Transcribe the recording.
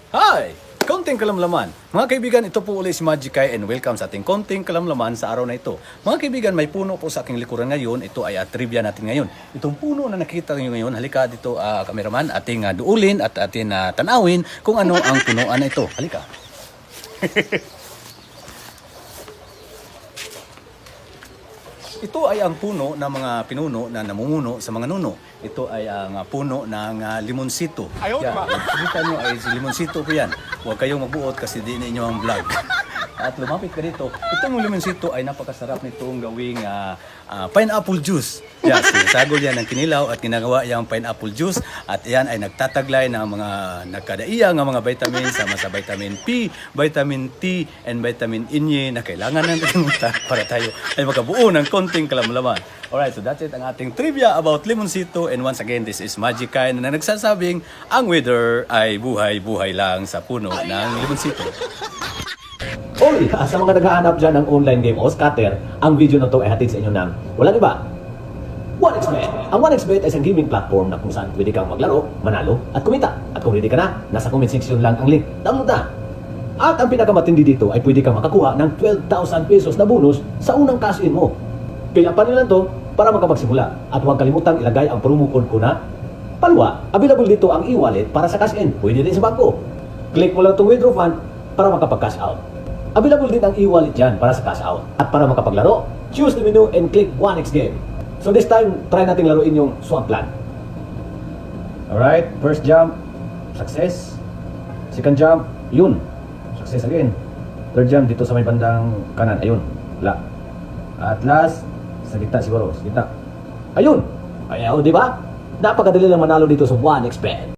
Hi! Konting kalamlaman. Mga kaibigan, ito po ulit si Magikay and welcome sa ating konting kalamlaman sa araw na ito. Mga kaibigan, may puno po sa aking likuran ngayon. Ito ay trivia natin ngayon. Itong puno na nakikita niyo ngayon, halika dito cameraman, ating duulin at ating tanawin kung ano ang punuan na ito. Halika. Ito ay ang puno ng mga pinuno na namumuno sa mga nuno. Ito ay ang puno ng limonsito. Yan, kita nyo ay si limonsito po yan. Huwag kayong magbuot kasi di ninyo ang vlog. At lumapit ka dito. Itong limonsito ay napakasarap nitong gawing pineapple juice. Yes, sinasagol yan ng kinilaw at ginagawa yung pineapple juice. At yan ay nagtataglay ng mga nagkadaiya ng mga vitamins sama sa vitamin P, vitamin T, and vitamin E na kailangan natin para tayo ay makabuo ng konting kalamlaman. Alright, so that's it ang ating trivia about limonsito. And once again, this is Magikay na nagsasabing ang weather ay buhay-buhay lang sa puno ng limonsito. Oy, sa mga naghahanap dyan ng online game o scatter, ang video na to ay hatid sa inyo ng walang iba, 1xBet. Ang 1xBet ay isang gaming platform na kung saan pwede kang maglaro, manalo, at kumita. At kung ready ka na, nasa comment section lang ang link. Download na! At ang pinakamatindi dito ay pwede kang makakuha ng 12,000 pesos na bonus sa unang cash-in mo. Kaya paano lang to para makapagsimula. At huwag kalimutang ilagay ang promo code ko na Palwa. Available dito ang e-wallet para sa cash-in. Pwede din sa bangko. Click mo lang itong withdraw fund para makapag-cash out. Available din ang e-wallet dyan para sa cash out. At para makapaglaro, choose the menu and click 1x game. So this time, try natin laruin yung Swampland. Alright, first jump, success. Second jump, yun. Success again. Third jump, dito sa may bandang kanan, ayun. Wala. At last, sa gitna siguro, sa gitna. Ayun! Ayaw, di ba? Napakadali lang manalo dito sa 1xBet.